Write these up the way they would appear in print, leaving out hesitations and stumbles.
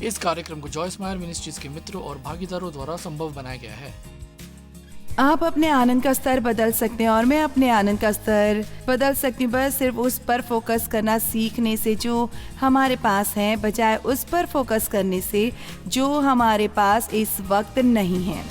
इस कार्यक्रम को जॉयस मायर मिनिस्ट्रीज के मित्रों और भागीदारों द्वारा संभव बनाया गया है। आप अपने आनंद का स्तर बदल सकते हैं और मैं अपने आनंद का स्तर बदल सकती हूँ, बस सिर्फ उस पर फोकस करना सीखने से जो हमारे पास है, बजाय उस पर फोकस करने से जो हमारे पास इस वक्त नहीं है।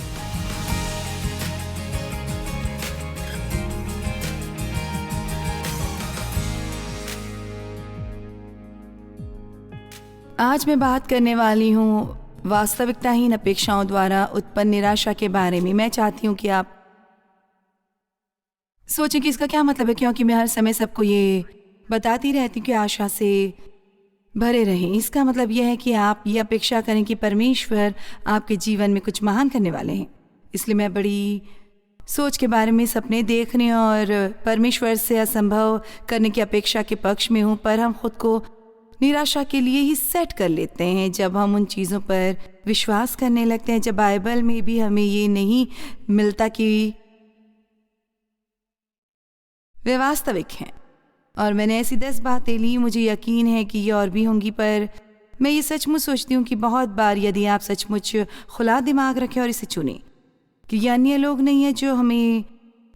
आज मैं बात करने वाली हूँ वास्तविकताहीन अपेक्षाओं द्वारा उत्पन्न निराशा के बारे में। मैं चाहती हूँ कि आप सोचें कि इसका क्या मतलब है, क्योंकि मैं हर समय सबको ये बताती रहती हूँ कि आशा से भरे रहें। इसका मतलब यह है कि आप ये अपेक्षा करें कि परमेश्वर आपके जीवन में कुछ महान करने वाले हैं। इसलिए मैं बड़ी सोच के बारे में सपने देखने और परमेश्वर से असंभव करने की अपेक्षा के पक्ष में हूँ, पर हम खुद को निराशा के लिए ही सेट कर लेते हैं जब हम उन चीज़ों पर विश्वास करने लगते हैं। जब बाइबल में भी हमें ये नहीं मिलता कि वे वास्तविक हैं। और मैंने ऐसी 10 बातें ली, मुझे यकीन है कि ये और भी होंगी, पर मैं ये सचमुच सोचती हूँ कि बहुत बार यदि आप सचमुच खुला दिमाग रखें और इसे चुनें कि ये अन्य लोग नहीं है जो हमें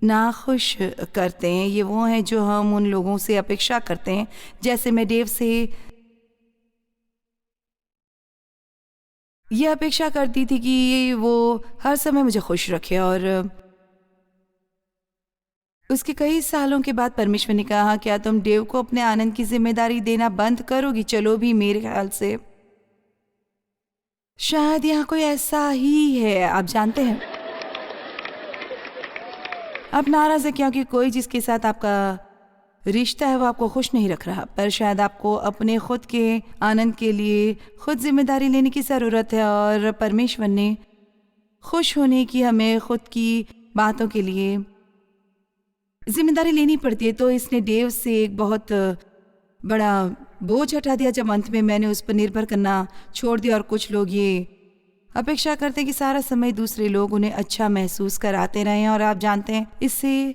नाखुश करते हैं, ये वो हैं जो हम उन लोगों से अपेक्षा करते हैं। जैसे मैं डेव से ये अपेक्षा करती थी कि वो हर समय मुझे खुश रखे, और उसके कई सालों के बाद परमेश्वर ने कहा, क्या तुम डेव को अपने आनंद की जिम्मेदारी देना बंद करोगी? चलो भी, मेरे ख्याल से शायद यहाँ कोई ऐसा ही है। आप जानते हैं, आप नाराज है क्योंकि कोई जिसके साथ आपका रिश्ता है वो आपको खुश नहीं रख रहा, पर शायद आपको अपने खुद के आनंद के लिए खुद जिम्मेदारी लेने की ज़रूरत है। और परमेश्वर ने खुश होने की हमें खुद की बातों के लिए जिम्मेदारी लेनी पड़ती है। तो इसने डेव से एक बहुत बड़ा बोझ हटा दिया जब अंत में मैंने उस पर निर्भर करना छोड़ दिया। और कुछ लोग ये अपेक्षा करते हैं कि सारा समय दूसरे लोग उन्हें अच्छा महसूस कराते रहें, और आप जानते हैं इससे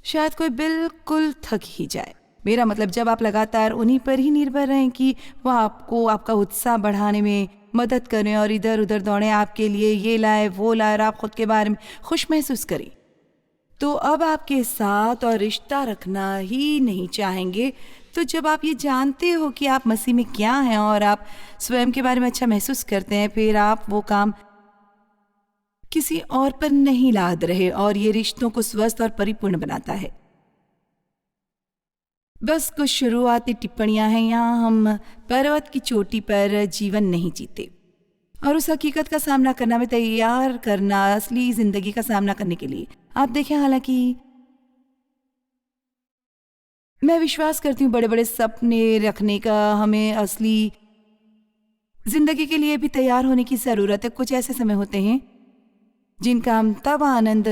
शायद कोई बिल्कुल थक ही जाए। मेरा मतलब, जब आप लगातार उन्हीं पर ही निर्भर रहें कि वो आपको आपका उत्साह बढ़ाने में मदद करें और इधर उधर दौड़ें आपके लिए, ये लाए वो लाए, और आप खुद के बारे में खुश महसूस करें, तो अब आपके साथ और रिश्ता रखना ही नहीं चाहेंगे। तो जब आप ये जानते हो कि आप मसीह में क्या हैं और आप स्वयं के बारे में अच्छा महसूस करते हैं, फिर आप वो काम किसी और पर नहीं लाद रहे, और ये रिश्तों को स्वस्थ और परिपूर्ण बनाता है। बस कुछ शुरुआती टिप्पणियां हैं। यहाँ हम पर्वत की चोटी पर जीवन नहीं जीते और उस हकीकत का सामना करना में तैयार करना असली जिंदगी का सामना करने के लिए। आप देखें, हालांकि मैं विश्वास करती हूँ बड़े बड़े सपने रखने का हमें असली जिंदगी के लिए भी तैयार होने की ज़रूरत है। कुछ ऐसे समय होते हैं जिनका हम तब आनंद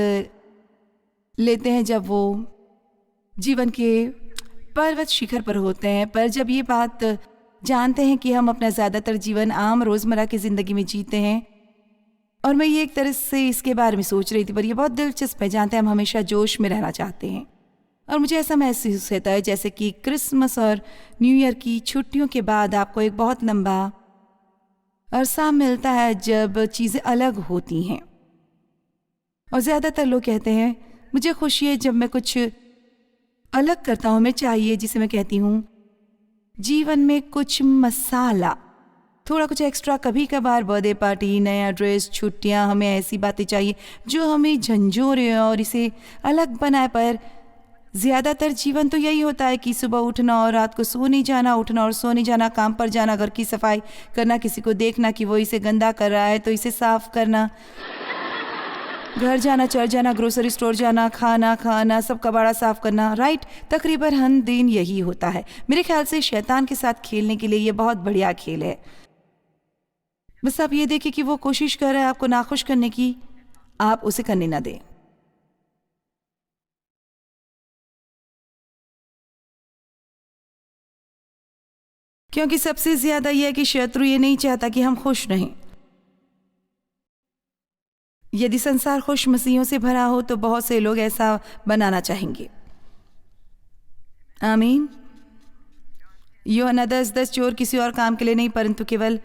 लेते हैं जब वो जीवन के पर्वत शिखर पर होते हैं, पर जब ये बात जानते हैं कि हम अपना ज़्यादातर जीवन आम रोज़मर्रा की ज़िंदगी में जीते हैं। और मैं ये एक तरह से इसके बारे में सोच रही थी, पर यह बहुत दिलचस्प है। जानते हैं, हम हमेशा जोश में रहना चाहते हैं, और मुझे ऐसा महसूस होता है जैसे कि क्रिसमस और न्यू ईयर की छुट्टियों के बाद आपको एक बहुत लंबा अरसा मिलता है जब चीज़ें अलग होती हैं। और ज़्यादातर लोग कहते हैं, मुझे खुशी है जब मैं कुछ अलग करता हूँ, मैं चाहिए जिसे मैं कहती हूँ जीवन में कुछ मसाला, थोड़ा कुछ एक्स्ट्रा। कभी कभार बर्थडे पार्टी, नया ड्रेस, छुट्टियाँ, हमें ऐसी बातें चाहिए जो हमें झंझोरे और इसे अलग बनाए। पर ज़्यादातर जीवन तो यही होता है कि सुबह उठना और रात को सोने जाना, उठना और सोने जाना, काम पर जाना, घर की सफाई करना, किसी को देखना कि वो इसे गंदा कर रहा है तो इसे साफ करना, घर जाना, चर्च जाना, ग्रोसरी स्टोर जाना, खाना खाना, सब कबाड़ा साफ करना। राइट, तकरीबन हर दिन यही होता है। मेरे ख्याल से शैतान के साथ खेलने के लिए ये बहुत बढ़िया खेल है। बस आप ये देखें कि वो कोशिश कर रहा है आपको नाखुश करने की, आप उसे करने ना दें। क्योंकि सबसे ज्यादा यह है कि शत्रु ये नहीं चाहता कि हम खुश रहें। यदि संसार खुश मसीहों से भरा हो तो बहुत से लोग ऐसा बनाना चाहेंगे। आमीन। यूहन्ना 10:10 चोर किसी और काम के लिए नहीं परंतु केवल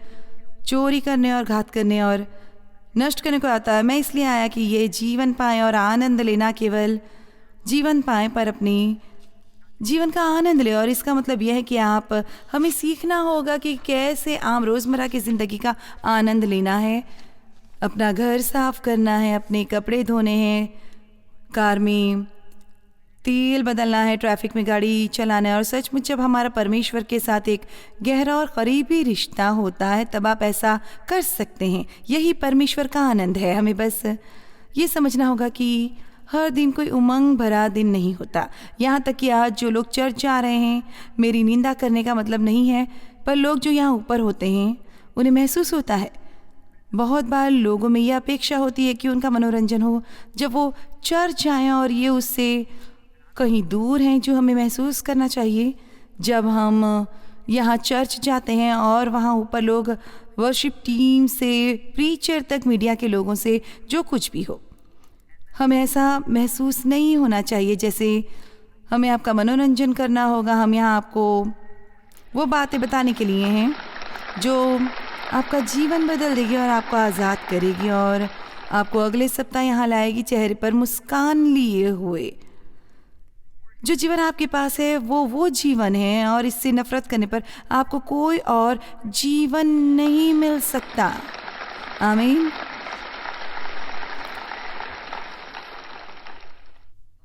चोरी करने और घात करने और नष्ट करने को आता है। मैं इसलिए आया कि ये जीवन पाएं और आनंद लेना, केवल जीवन पाएं पर अपनी जीवन का आनंद ले। और इसका मतलब यह है कि हमें सीखना होगा कि कैसे आम रोज़मर्रा की ज़िंदगी का आनंद लेना है। अपना घर साफ करना है, अपने कपड़े धोने हैं, कार में तेल बदलना है, ट्रैफिक में गाड़ी चलाना है। और सचमुच जब हमारा परमेश्वर के साथ एक गहरा और करीबी रिश्ता होता है तब आप ऐसा कर सकते हैं। यही परमेश्वर का आनंद है। हमें बस ये समझना होगा कि हर दिन कोई उमंग भरा दिन नहीं होता। यहाँ तक कि आज जो लोग चर्च जा रहे हैं, मेरी निंदा करने का मतलब नहीं है, पर लोग जो यहाँ ऊपर होते हैं उन्हें महसूस होता है। बहुत बार लोगों में यह अपेक्षा होती है कि उनका मनोरंजन हो जब वो चर्च आएँ, और ये उससे कहीं दूर हैं जो हमें महसूस करना चाहिए जब हम यहाँ चर्च जाते हैं और वहाँ ऊपर लोग वर्शिप टीम से प्रीचर तक, मीडिया के लोगों से, जो कुछ भी हो, हमें ऐसा महसूस नहीं होना चाहिए जैसे हमें आपका मनोरंजन करना होगा। हम यहाँ आपको वो बातें बताने के लिए हैं जो आपका जीवन बदल देगी और आपको आज़ाद करेगी और आपको अगले सप्ताह यहाँ लाएगी चेहरे पर मुस्कान लिए हुए। जो जीवन आपके पास है वो जीवन है, और इससे नफरत करने पर आपको कोई और जीवन नहीं मिल सकता। आमीन।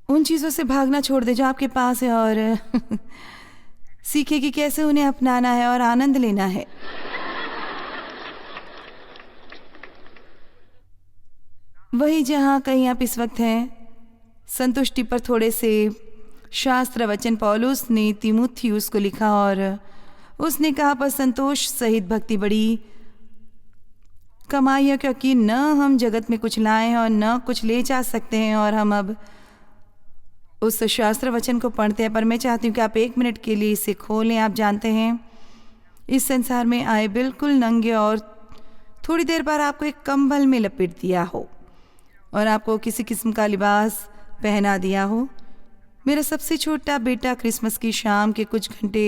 उन चीज़ों से भागना छोड़ दे जो आपके पास है और सीखे कि कैसे उन्हें अपनाना है और आनंद लेना है। वही जहाँ कहीं आप इस वक्त हैं, संतुष्टि पर थोड़े से शास्त्र वचन पौलुस ने तीमुथियुस को लिखा और उसने कहा, पर संतोष सहित भक्ति बड़ी कमाई है, क्योंकि न हम जगत में कुछ लाए हैं और न कुछ ले जा सकते हैं। और हम अब उस शास्त्र वचन को पढ़ते हैं, पर मैं चाहती हूँ कि आप 1 मिनट के लिए इसे खोलें। आप जानते हैं, इस संसार में आए बिल्कुल नंगे और थोड़ी देर बाद आपको एक कंबल में लपेट दिया हो और आपको किसी किस्म का लिबास पहना दिया हो। मेरा सबसे छोटा बेटा क्रिसमस की शाम के कुछ घंटे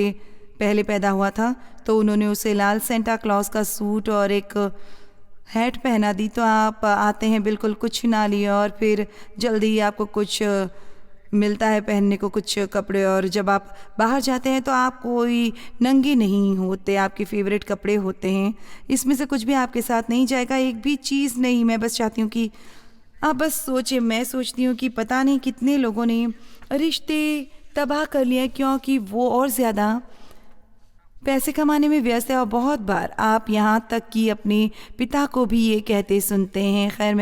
पहले पैदा हुआ था, तो उन्होंने उसे लाल सेंटा क्लॉज का सूट और एक हैट पहना दी। तो आप आते हैं बिल्कुल कुछ ना लिए और फिर जल्दी ही आपको कुछ मिलता है पहनने को, कुछ कपड़े, और जब आप बाहर जाते हैं तो आप कोई नंगे नहीं होते, आपके फेवरेट कपड़े होते हैं। इसमें से कुछ भी आपके साथ नहीं जाएगा, एक भी चीज़ नहीं। मैं बस चाहती हूँ कि आप बस सोचें। मैं सोचती हूँ कि पता नहीं कितने लोगों ने रिश्ते तबाह कर लिए क्योंकि वो और ज़्यादा पैसे कमाने में व्यस्त है। और बहुत बार आप यहाँ तक कि अपने पिता को भी ये कहते सुनते हैं। खैर,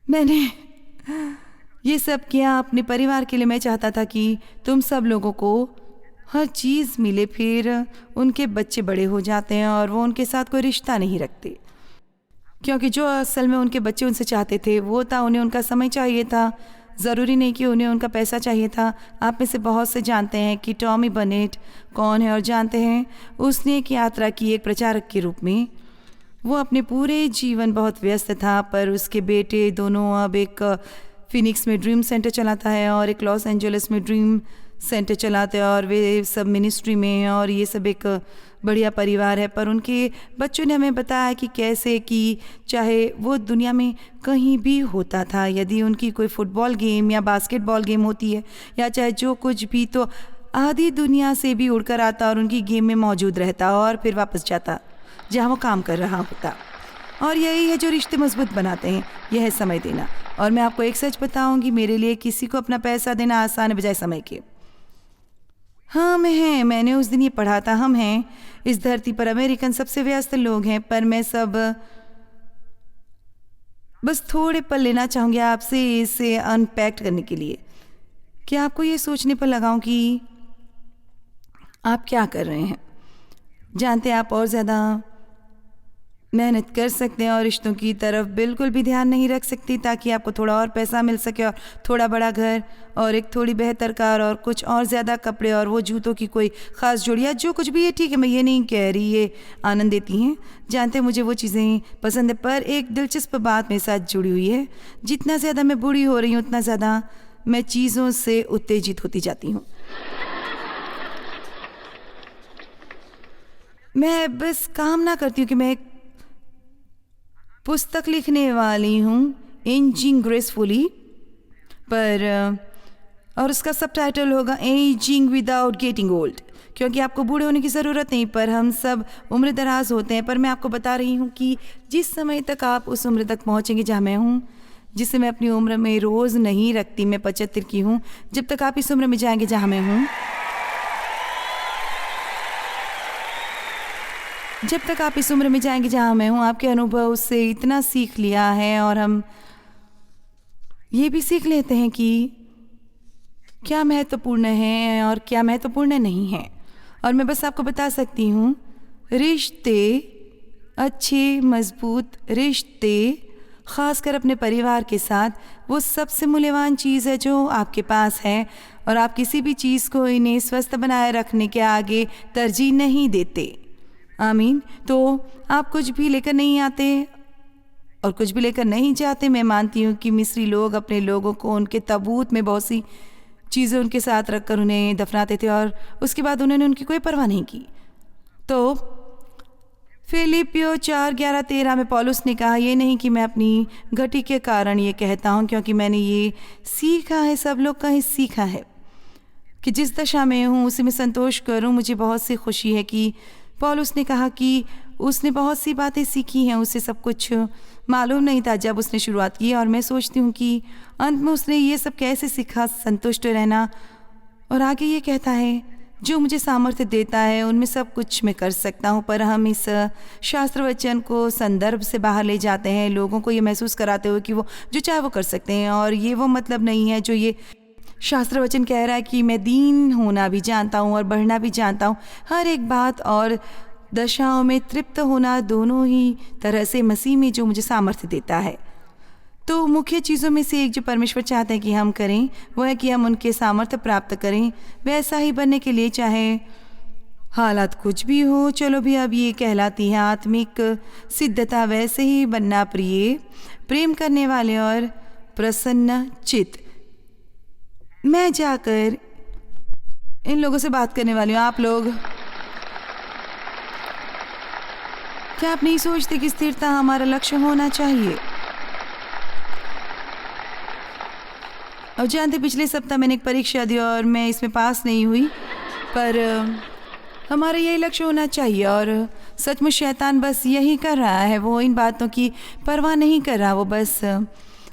मैंने ये सब किया अपने परिवार के लिए। मैं चाहता था कि तुम सब लोगों को हर चीज़ मिले। फिर उनके बच्चे बड़े हो जाते हैं और वो उनके साथ कोई रिश्ता नहीं रखते, क्योंकि जो असल में उनके बच्चे उनसे चाहते थे वो था, उन्हें उनका समय चाहिए था। ज़रूरी नहीं कि उन्हें उनका पैसा चाहिए था। आप में से बहुत से जानते हैं कि टॉमी बनेट कौन है, और जानते हैं उसने एक यात्रा की एक प्रचारक के रूप में। वो अपने पूरे जीवन बहुत व्यस्त था, पर उसके बेटे दोनों अब एक फिनिक्स में ड्रीम सेंटर चलाता है और एक लॉस एंजलिस में ड्रीम सेंटर चलाते हैं, और वे सब मिनिस्ट्री में हैं और ये सब एक बढ़िया परिवार है। पर उनके बच्चों ने हमें बताया कि कैसे कि चाहे वो दुनिया में कहीं भी होता था, यदि उनकी कोई फुटबॉल गेम या बास्केटबॉल गेम होती है या चाहे जो कुछ भी, तो आधी दुनिया से भी उड़कर आता और उनकी गेम में मौजूद रहता और फिर वापस जाता जहाँ वो काम कर रहा होता। और यही है जो रिश्ते मजबूत बनाते हैं, यह है समय देना। और मैं आपको एक सच बताऊंगी, मेरे लिए किसी को अपना पैसा देना आसान है बजाय समय के। हम हैं, मैंने उस दिन ये पढ़ा था, हम हैं इस धरती पर अमेरिकन सबसे व्यस्त लोग हैं। पर मैं बस थोड़े पल लेना चाहूँगी आपसे इसे अनपैक्ट करने के लिए, कि आपको ये सोचने पर लगाऊं कि आप क्या कर रहे हैं। जानते हैं, आप और ज़्यादा मेहनत कर सकते हैं और रिश्तों की तरफ बिल्कुल भी ध्यान नहीं रख सकती ताकि आपको थोड़ा और पैसा मिल सके और थोड़ा बड़ा घर और एक थोड़ी बेहतर कार और कुछ और ज़्यादा कपड़े और वो जूतों की कोई ख़ास जोड़ी या जो कुछ भी है। ठीक है, मैं ये नहीं कह रही ये आनंद देती हैं, जानते हैं मुझे वो चीज़ें पसंद है। पर एक दिलचस्प बात मेरे साथ जुड़ी हुई है, जितना ज़्यादा मैं बूढ़ी हो रही हूँ उतना ज़्यादा मैं चीज़ों से उत्तेजित होती जाती हूँ। मैं बस कामना करती हूँ कि मैं एक पुस्तक लिखने वाली हूँ, एजिंग ग्रेसफुली, और उसका सबटाइटल होगा एजिंग विदाउट गेटिंग ओल्ड, क्योंकि आपको बूढ़े होने की ज़रूरत नहीं, पर हम सब उम्र दराज होते हैं। पर मैं आपको बता रही हूँ कि जिस समय तक आप उस उम्र तक पहुँचेंगे जहाँ मैं हूँ, जिसे मैं अपनी उम्र में रोज़ नहीं रखती, मैं 75 की हूँ, जब तक आप इस उम्र में जाएंगे जहाँ मैं हूँ, जब तक आप इस उम्र में जाएंगे जहाँ मैं हूँ, आपके अनुभव से इतना सीख लिया है, और हम ये भी सीख लेते हैं कि क्या महत्वपूर्ण है और क्या महत्वपूर्ण नहीं है। और मैं बस आपको बता सकती हूँ, रिश्ते, अच्छे मजबूत रिश्ते, ख़ासकर अपने परिवार के साथ, वो सबसे मूल्यवान चीज़ है जो आपके पास है, और आप किसी भी चीज़ को इन्हें स्वस्थ बनाए रखने के आगे तरजीह नहीं देते। आमीन। तो आप कुछ भी लेकर नहीं आते और कुछ भी लेकर नहीं जाते। मैं मानती हूँ कि मिस्री लोग अपने लोगों को उनके ताबूत में बहुत सी चीज़ें उनके साथ रखकर उन्हें दफनाते थे, और उसके बाद उन्होंने उनकी कोई परवाह नहीं की। तो फिलिपियो 4:11-13 में पौलुस ने कहा, ये नहीं कि मैं अपनी घटी के कारण ये कहता हूँ, क्योंकि मैंने ये सीखा है, सब लोग का ही सीखा है, कि जिस दशा में हूँ उसी में संतोष करूँ। मुझे बहुत सी खुशी है कि पौलुस ने कहा कि उसने बहुत सी बातें सीखी हैं, उसे सब कुछ मालूम नहीं था जब उसने शुरुआत की, और मैं सोचती हूँ कि अंत में उसने ये सब कैसे सीखा, संतुष्ट रहना। और आगे ये कहता है, जो मुझे सामर्थ्य देता है उनमें सब कुछ मैं कर सकता हूँ। पर हम इस शास्त्र वचन को संदर्भ से बाहर ले जाते हैं, लोगों को ये महसूस कराते हुए कि वो जो चाहे वो कर सकते हैं, और ये वो मतलब नहीं है जो ये शास्त्र वचन कह रहा है कि मैं दीन होना भी जानता हूँ और बढ़ना भी जानता हूँ, हर एक बात और दशाओं में तृप्त होना, दोनों ही तरह से मसीह में जो मुझे सामर्थ्य देता है। तो मुख्य चीज़ों में से एक जो परमेश्वर चाहते हैं कि हम करें, वो है कि हम उनके सामर्थ्य प्राप्त करें, वैसा ही बनने के लिए, चाहे हालात कुछ भी हो। चलो भी अब ये कहलाती है आत्मिक सिद्धता, वैसे ही बनना प्रिय, प्रेम करने वाले और प्रसन्न चित्त। मैं जाकर इन लोगों से बात करने वाली हूँ। आप लोग क्या आप नहीं सोचते कि स्थिरता हमारा लक्ष्य होना चाहिए? और जानते, पिछले सप्ताह मैंने एक परीक्षा दी और मैं इसमें पास नहीं हुई, पर हमारा यही लक्ष्य होना चाहिए। और सचमुच शैतान बस यही कर रहा है, वो इन बातों की परवाह नहीं कर रहा, वो बस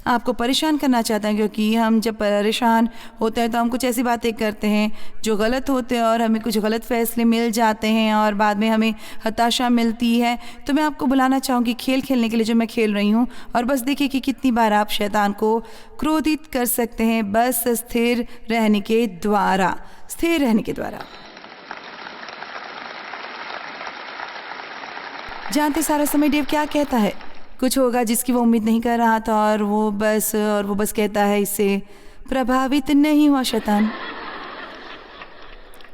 आपको परेशान करना चाहता है, क्योंकि हम जब परेशान होते हैं तो हम कुछ ऐसी बातें करते हैं जो गलत होते हैं, और हमें कुछ गलत फैसले मिल जाते हैं और बाद में हमें हताशा मिलती है। तो मैं आपको बुलाना चाहूँगी खेल खेलने के लिए जो मैं खेल रही हूँ, और बस देखिए कि कितनी बार आप शैतान को क्रोधित कर सकते हैं, बस स्थिर रहने के द्वारा, स्थिर रहने के द्वारा। जानते सारा समय डेव क्या कहता है, कुछ होगा जिसकी वो उम्मीद नहीं कर रहा था, और वो बस कहता है, इससे प्रभावित नहीं हुआ शैतान।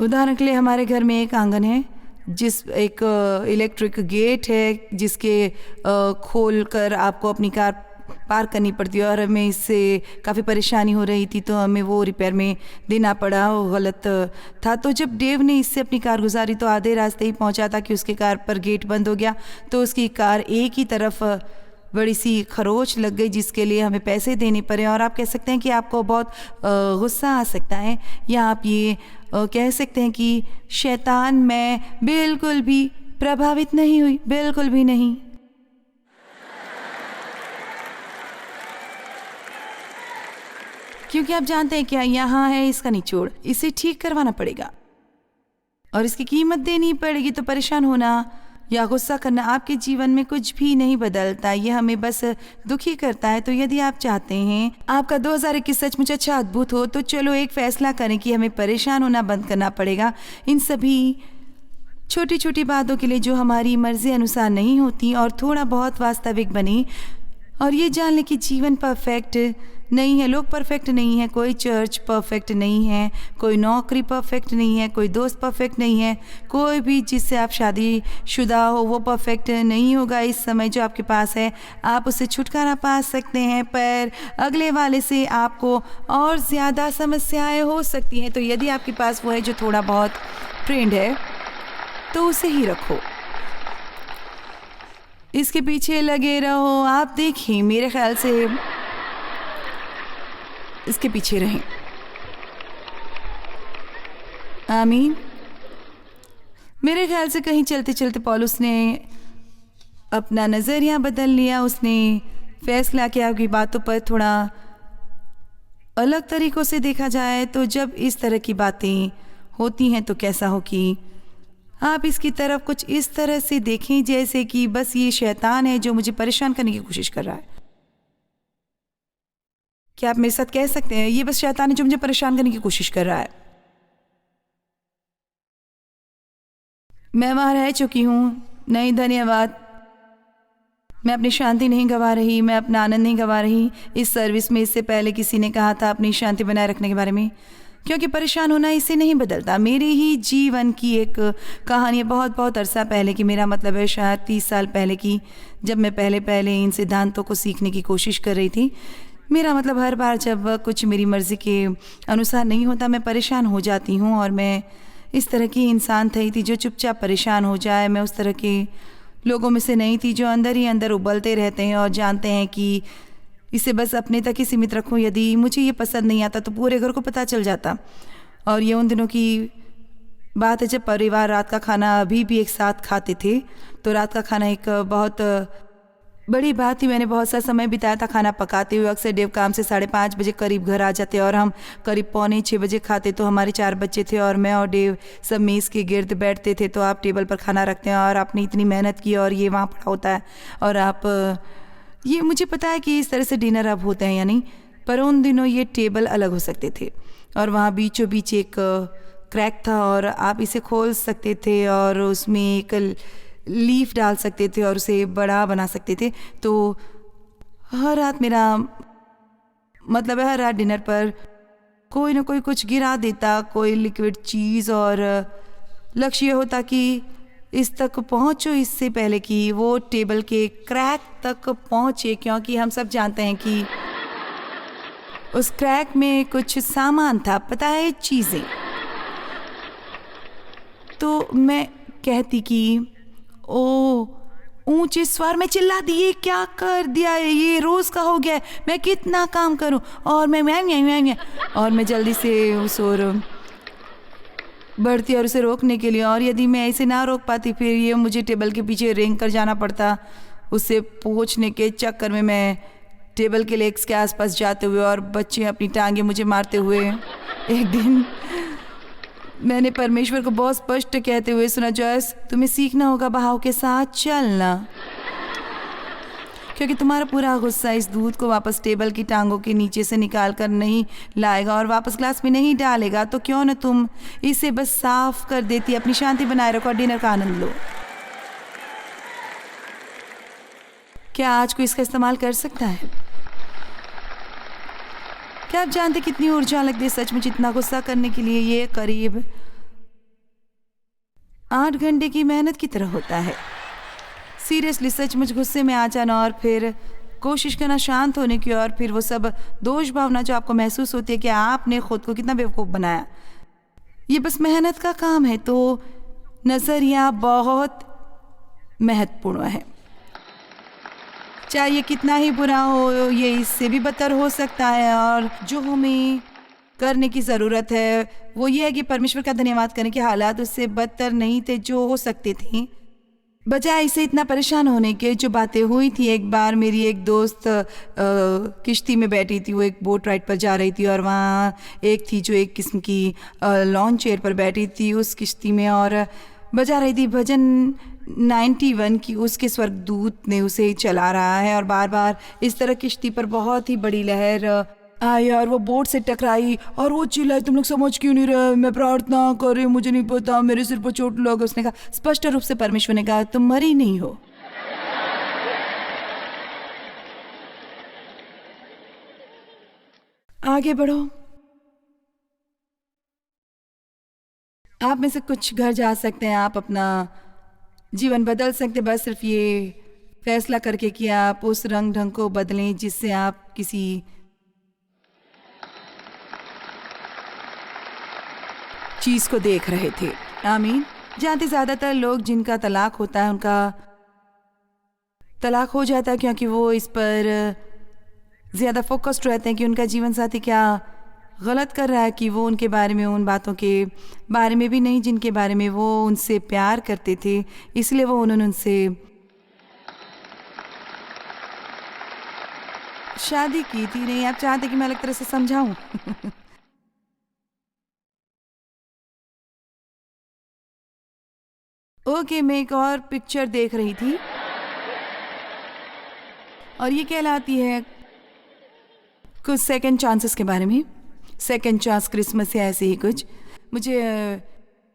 उदाहरण के लिए हमारे घर में एक आंगन है, जिस एक इलेक्ट्रिक गेट है जिसके खोल कर आपको अपनी कार पार करनी पड़ती है, और हमें इससे काफ़ी परेशानी हो रही थी, तो हमें वो रिपेयर में देना पड़ा, वो गलत था। तो जब डेव ने इससे अपनी कार गुजारी तो आधे रास्ते ही पहुंचा था कि उसकी कार पर गेट बंद हो गया, तो उसकी कार एक ही तरफ बड़ी सी खरोच लग गई, जिसके लिए हमें पैसे देने पड़े। और आप कह सकते हैं कि आपको बहुत गुस्सा आ सकता है, या आप ये कह सकते हैं कि शैतान मैं बिल्कुल भी प्रभावित नहीं हुई, बिल्कुल भी नहीं। क्योंकि आप जानते हैं क्या, यहाँ है इसका निचोड़, इसे ठीक करवाना पड़ेगा और इसकी कीमत देनी पड़ेगी। तो परेशान होना या गुस्सा करना आपके जीवन में कुछ भी नहीं बदलता, ये हमें बस दुखी करता है। तो यदि आप चाहते हैं आपका 2021 सचमुच अच्छा अद्भुत हो, तो चलो एक फैसला करें कि हमें परेशान होना बंद करना पड़ेगा इन सभी छोटी छोटी बातों के लिए जो हमारी मर्जी अनुसार नहीं होती, और थोड़ा बहुत वास्तविक बने, और ये जान लें कि जीवन परफेक्ट नहीं है, लोग परफेक्ट नहीं है, कोई चर्च परफेक्ट नहीं है, कोई नौकरी परफेक्ट नहीं है, कोई दोस्त परफेक्ट नहीं है, कोई भी जिससे आप शादीशुदा हो वो परफेक्ट नहीं होगा। इस समय जो आपके पास है आप उससे छुटकारा पा सकते हैं, पर अगले वाले से आपको और ज़्यादा समस्याएं हो सकती हैं। तो यदि आपके पास वो है जो थोड़ा बहुत ट्रेंड है, तो उसे ही रखो। इसके पीछे लगे रहो। आप देखिए, मेरे ख्याल से इसके पीछे रहें। आमीन। मेरे ख्याल से कहीं चलते चलते पौलुस ने अपना नज़रिया बदल लिया। उसने फैसला किया कि बातों पर थोड़ा अलग तरीक़ों से देखा जाए। तो जब इस तरह की बातें होती हैं तो कैसा हो कि आप इसकी तरफ कुछ इस तरह से देखें जैसे कि बस ये शैतान है जो मुझे परेशान करने की कोशिश कर रहा है। क्या आप मेरे साथ कह सकते हैं, ये बस शैतान है जो मुझे परेशान करने की कोशिश कर रहा है। मैं वहाँ रह चुकी हूँ। नहीं, धन्यवाद। मैं अपनी शांति नहीं गंवा रही, मैं अपना आनंद नहीं गंवा रही। इस सर्विस में इससे पहले किसी ने कहा था अपनी शांति बनाए रखने के बारे में, क्योंकि परेशान होना इसे नहीं बदलता। मेरे ही जीवन की एक कहानी है बहुत बहुत अरसा पहले की, मेरा मतलब है शायद 30 साल पहले की, जब मैं पहले इन सिद्धांतों को सीखने की कोशिश कर रही थी। मेरा मतलब हर बार जब कुछ मेरी मर्ज़ी के अनुसार नहीं होता मैं परेशान हो जाती हूँ। और मैं इस तरह की इंसान थी जो चुपचाप परेशान हो जाए। मैं उस तरह के लोगों में से नहीं थी जो अंदर ही अंदर उबलते रहते हैं और जानते हैं कि इसे बस अपने तक ही सीमित रखूं। यदि मुझे ये पसंद नहीं आता तो पूरे घर को पता चल जाता। और ये उन दिनों की बात है जब परिवार रात का खाना अभी भी एक साथ खाते थे। तो रात का खाना एक बहुत बड़ी बात थी। मैंने बहुत सा समय बिताया था खाना पकाते हुए। अक्सर डेव काम से 5:30 बजे करीब घर आ जाते और हम करीब 5:45 बजे खाते। तो हमारे 4 बच्चे थे और मैं और डेव सब मेज़ के गिर्द बैठते थे। तो आप टेबल पर खाना रखते हैं और आपने इतनी मेहनत की और ये वहाँ पड़ा होता है और आप ये मुझे पता है कि इस तरह से डिनर अब होते हैं या नहीं, पर उन दिनों ये टेबल अलग हो सकते थे और वहाँ बीचों बीच एक क्रैक था और आप इसे खोल सकते थे और उसमें एक लीफ डाल सकते थे और उसे बड़ा बना सकते थे। तो हर रात मेरा मतलब है हर रात डिनर पर कोई ना कोई कुछ गिरा देता, कोई लिक्विड चीज़, और लक्ष्य ये होता कि इस तक पहुँचो इससे पहले कि वो टेबल के क्रैक तक पहुँचे, क्योंकि हम सब जानते हैं कि उस क्रैक में कुछ सामान था, पता है, चीज़ें। तो मैं कहती कि ओ, ऊंचे स्वर में चिल्ला दिए, क्या कर दिया है, ये रोज़ का हो गया है, मैं कितना काम करूं। और मैं और मैं जल्दी से उस ओर बढ़ती और उसे रोकने के लिए, और यदि मैं इसे ना रोक पाती फिर ये मुझे टेबल के पीछे रेंग कर जाना पड़ता। उसे पोंछने के चक्कर में मैं टेबल के लेग्स के आसपास जाते हुए और बच्चे अपनी टांगे मुझे मारते हुए। एक दिन मैंने परमेश्वर को बहुत स्पष्ट कहते हुए सुना, जॉयस तुम्हें सीखना होगा बहाव के साथ चलना, क्योंकि तुम्हारा पूरा गुस्सा इस दूध को वापस टेबल की टांगों के नीचे से निकाल कर नहीं लाएगा और वापस ग्लास में नहीं डालेगा। तो क्यों न तुम इसे बस साफ कर देती, अपनी शांति बनाए रखो और डिनर का आनंद लो। क्या आज कोई इसका इस्तेमाल कर सकता है? क्या आप जानते कितनी ऊर्जा लगती है सचमुच इतना गुस्सा करने के लिए? ये करीब 8 घंटे की मेहनत की तरह होता है। सीरियसली, सचमुच गुस्से में आ जाना और फिर कोशिश करना शांत होने की, और फिर वो सब दोष भावना जो आपको महसूस होती है कि आपने खुद को कितना बेवकूफ़ बनाया, ये बस मेहनत का काम है। तो नज़रिया बहुत महत्वपूर्ण है। चाहे ये कितना ही बुरा हो, ये इससे भी बदतर हो सकता है। और जो हमें करने की ज़रूरत है वो ये है कि परमेश्वर का धन्यवाद करें कि हालात उससे बदतर नहीं थे जो हो सकते थे, बजाय इसे इतना परेशान होने के। जो बातें हुई थी, एक बार मेरी एक दोस्त किश्ती में बैठी थी, वो एक बोट राइड पर जा रही थी और वहाँ एक थी जो एक किस्म की लॉन चेयर पर बैठी थी उस किश्ती में और बजा रही थी भजन 91 की। उसके स्वर्गदूत ने उसे चला रहा है और बार बार इस तरह किश्ती पर बहुत ही बड़ी लहर आई और वो बोट से टकराई और वो चिल्लाई, तुम लोग समझ क्यों नहीं रहे, मैं प्रार्थना कर रही हूँ, मुझे नहीं पता, मेरे सिर पर चोट लगा। उसने कहा, स्पष्ट रूप से परमेश्वर ने कहा, तुम मरी नहीं हो। आगे बढ़ो। आप में से कुछ घर जा सकते हैं, आप अपना जीवन बदल सकते हैं, बस सिर्फ ये फैसला करके कि आप उस रंग ढंग को बदलें जिससे आप किसी चीज़ को देख रहे थे। आमीन। जानते ज़्यादातर लोग जिनका तलाक होता है उनका तलाक हो जाता है क्योंकि वो इस पर ज़्यादा फोकस्ड रहते हैं कि उनका जीवन साथी क्या गलत कर रहा है, कि वो उनके बारे में, उन बातों के बारे में भी नहीं जिनके बारे में वो उनसे प्यार करते थे, इसलिए वो उन्होंने उनसे शादी की थी। नहीं, आप चाहते कि मैं अलग तरह से समझाऊं? ओके, मैं एक और पिक्चर देख रही थी और ये कहलाती है कुछ सेकंड चांसेस के बारे में, सेकंड चांस क्रिसमस या ऐसे ही कुछ। मुझे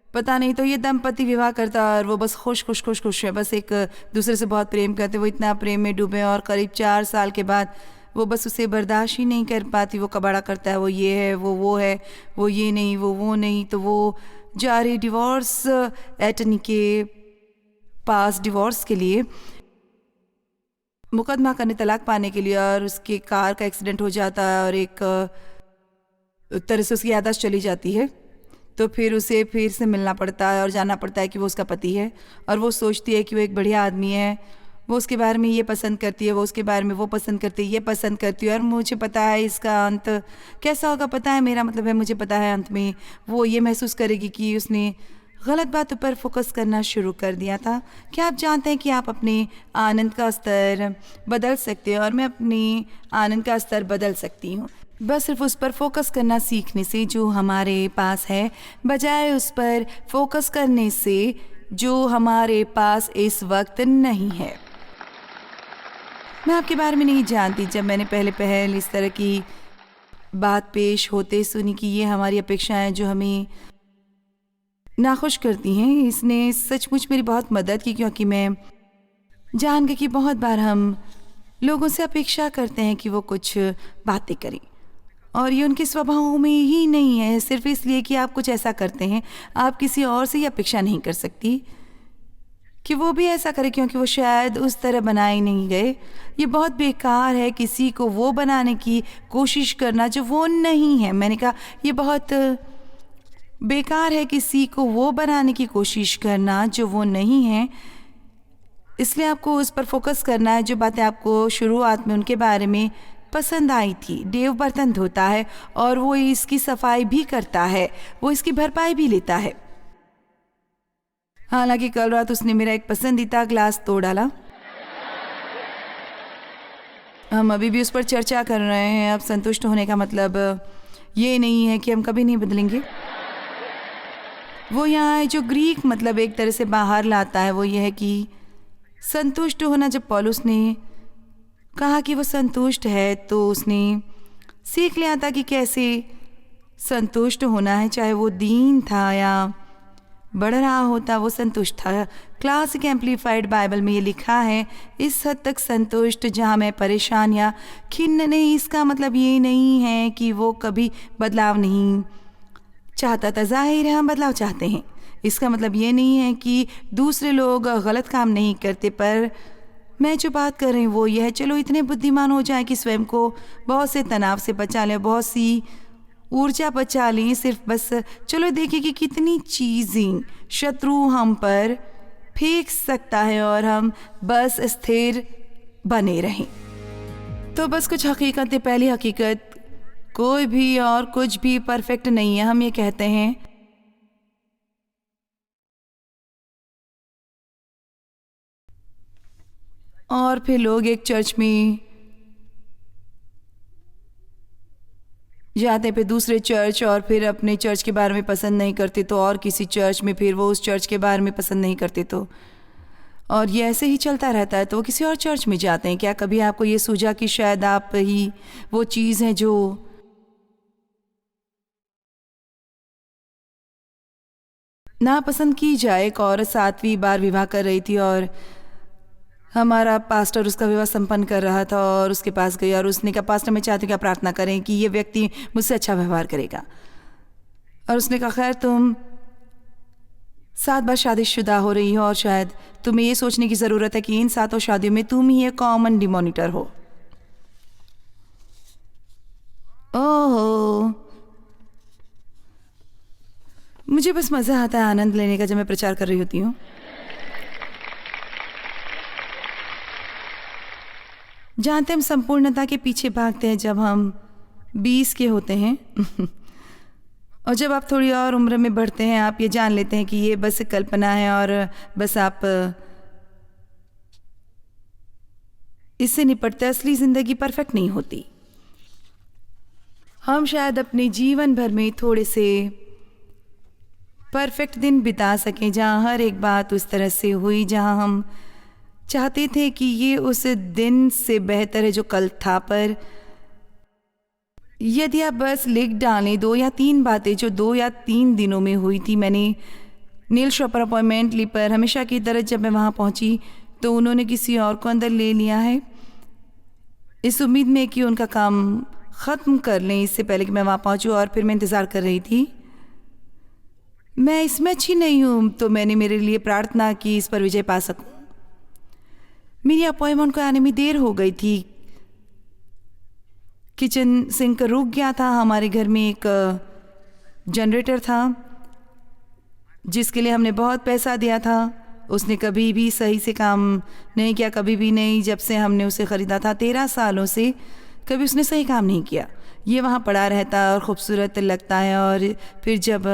पता नहीं, तो ये दंपति विवाह करता और वो बस खुश खुश खुश खुश है, बस एक दूसरे से बहुत प्रेम करते, वो इतना प्रेम में डूबे और करीब 4 साल के बाद वो बस उसे बर्दाश्त ही नहीं कर पाती। वो कबाड़ा करता है, वो ये है, वो है, वो ये नहीं, वो नहीं, तो वो जा रही डिवोर्स एटर्नी के पास डिवोर्स के लिए, मुकदमा करने, तलाक पाने के लिए। और उसके कार का एक्सीडेंट हो जाता है और एक तरह से उसकी याददाश्त चली जाती है, तो फिर उसे फिर से मिलना पड़ता है और जानना पड़ता है कि वो उसका पति है। और वो सोचती है कि वो एक बढ़िया आदमी है, वो उसके बारे में ये पसंद करती है, वो उसके बारे में वो पसंद करती है, ये पसंद करती है। और मुझे पता है इसका अंत कैसा होगा, पता है, मेरा मतलब है मुझे पता है अंत में वो ये महसूस करेगी कि उसने गलत बातों पर फोकस करना शुरू कर दिया था। क्या आप जानते हैं कि आप अपने आनंद का स्तर बदल सकते हो, और मैं अपने आनंद का स्तर बदल सकती हूँ बस सिर्फ उस पर फोकस करना सीखने से जो हमारे पास है, बजाय उस पर फोकस करने से जो हमारे पास इस वक्त नहीं है। मैं आपके बारे में नहीं जानती, जब मैंने पहले इस तरह की बात पेश होते सुनी कि ये हमारी अपेक्षाएं जो हमें नाखुश करती हैं, इसने सचमुच मेरी बहुत मदद की, क्योंकि मैं जान गई कि बहुत बार हम लोगों से अपेक्षा करते हैं कि वो कुछ बातें करें, और ये उनके स्वभाव में ही नहीं है। सिर्फ इसलिए कि आप कुछ ऐसा करते हैं, आप किसी और से ये अपेक्षा नहीं कर सकती कि वो भी ऐसा करे, क्योंकि वो शायद उस तरह बनाए नहीं गए। ये बहुत बेकार है किसी को वो बनाने की कोशिश करना जो वो नहीं है। मैंने कहा ये बहुत बेकार है किसी को वो बनाने की कोशिश करना जो वो नहीं है। इसलिए आपको उस पर फोकस करना है जो बातें आपको शुरुआत में उनके बारे में पसंद आई थी। देव बर्तन धोता है और वो इसकी सफाई भी करता है, वो इसकी भरपाई भी लेता है। हालांकि कल रात उसने मेरा एक पसंदीदा ग्लास तोड़ डाला। हम अभी भी उस पर चर्चा कर रहे हैं। अब संतुष्ट होने का मतलब ये नहीं है कि हम कभी नहीं बदलेंगे। वो यहाँ जो ग्रीक मतलब एक तरह से बाहर लाता है, वो ये है कि संतुष्ट होना। जब पौलुस ने कहा कि वो संतुष्ट है, तो उसने सीख लिया था कि कैसे संतुष्ट होना है, चाहे वो दीन था या बढ़ रहा होता, वो संतुष्ट था। क्लासिक एम्प्लीफाइड बाइबल में ये लिखा है, इस हद तक संतुष्ट जहाँ मैं परेशान या खिन्न नहीं। इसका मतलब ये नहीं है कि वो कभी बदलाव नहीं चाहता था। जाहिर है हम बदलाव चाहते हैं। इसका मतलब ये नहीं है कि दूसरे लोग गलत काम नहीं करते, पर मैं जो बात कर रही हूँ वो ये है, चलो इतने बुद्धिमान हो जाए कि स्वयं को बहुत से तनाव से बचा लें, बहुत सी ऊर्जा बचा लें। सिर्फ बस चलो देखिए कि कितनी चीज़ें शत्रु हम पर फेंक सकता है और हम बस स्थिर बने रहें। तो बस कुछ हकीकतें। पहली हकीकत, कोई भी और कुछ भी परफेक्ट नहीं है। हम ये कहते हैं और फिर लोग एक चर्च में जाते, फिर दूसरे चर्च, और फिर अपने चर्च के बारे में पसंद नहीं करते तो और किसी चर्च में, फिर वो उस चर्च के बारे में पसंद नहीं करते तो, और ये ऐसे ही चलता रहता है, तो वो किसी और चर्च में जाते हैं। क्या कभी आपको ये सूझा कि शायद आप ही वो चीज़ है जो नापसंद की जाए? एक औरत 7वीं बार विवाह कर रही थी और हमारा पास्टर उसका विवाह संपन्न कर रहा था, और उसके पास गई और उसने कहा, पास्टर मैं चाहती हूँ कि आप प्रार्थना करें कि ये व्यक्ति मुझसे अच्छा व्यवहार करेगा। और उसने कहा, खैर तुम 7 बार शादीशुदा हो रही हो और शायद तुम्हें ये सोचने की ज़रूरत है कि इन 7 शादियों में तुम ही एक कॉमन डिमोनिटर हो। ओहो, मुझे बस मज़ा आता है आनंद लेने का जब मैं प्रचार कर रही होती हूँ। जानते हम संपूर्णता के पीछे भागते हैं जब हम 20 के होते हैं और जब आप थोड़ी और उम्र में बढ़ते हैं आप ये जान लेते हैं कि ये बस एक कल्पना है और बस आप इससे निपटते। असली ज़िंदगी परफेक्ट नहीं होती। हम शायद अपने जीवन भर में थोड़े से परफेक्ट दिन बिता सकें जहाँ हर एक बात उस तरह से हुई जहाँ हम चाहते थे कि ये उस दिन से बेहतर है जो कल था। पर यदि आप बस लिख डालें 2 या 3 बातें जो 2 या 3 दिनों में हुई थी। मैंने नील शॉपर अपॉइंटमेंट ली, पर हमेशा की तरह जब मैं वहाँ पहुँची तो उन्होंने किसी और को अंदर ले लिया है इस उम्मीद में कि उनका काम ख़त्म कर लें इससे पहले कि मैं वहाँ पहुँचूँ। और फिर मैं इंतज़ार कर रही थी। मैं इसमें अच्छी नहीं हूँ तो मैंने मेरे लिए प्रार्थना की इस पर विजय पा सकूँ। मेरी अपॉइंटमेंट को आने में देर हो गई थी। किचन सिंक रुक गया था। हमारे घर में एक जनरेटर था जिसके लिए हमने बहुत पैसा दिया था। उसने कभी भी सही से काम नहीं किया, कभी भी नहीं। जब से हमने उसे ख़रीदा था 13 सालों से कभी उसने सही काम नहीं किया। ये वहाँ पड़ा रहता है और ख़ूबसूरत लगता है और फिर जब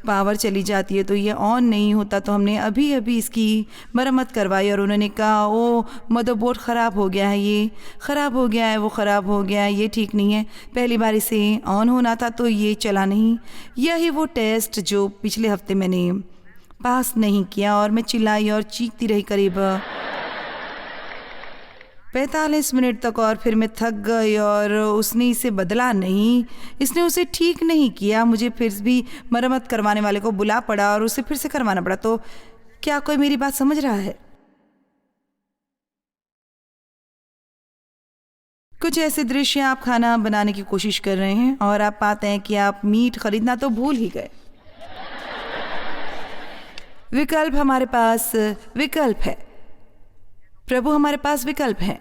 पावर चली जाती है तो ये ऑन नहीं होता। तो हमने अभी अभी इसकी मरम्मत करवाई और उन्होंने कहा ओ मदरबोर्ड ख़राब हो गया है, ये ख़राब हो गया है, वो ख़राब हो गया है, ये ठीक नहीं है। पहली बार इसे ऑन होना था तो ये चला नहीं। यही वो टेस्ट जो पिछले हफ्ते मैंने पास नहीं किया। और मैं चिल्लाई और चीखती रही करीब 45 मिनट तक और फिर मैं थक गई और उसने इसे बदला नहीं, इसने उसे ठीक नहीं किया। मुझे फिर भी मरम्मत करवाने वाले को बुला पड़ा और उसे फिर से करवाना पड़ा। तो क्या कोई मेरी बात समझ रहा है? कुछ ऐसे दृश्य आप खाना बनाने की कोशिश कर रहे हैं और आप पाते हैं कि आप मीट खरीदना तो भूल ही गए। विकल्प हमारे पास विकल्प है। प्रभु हमारे पास विकल्प है।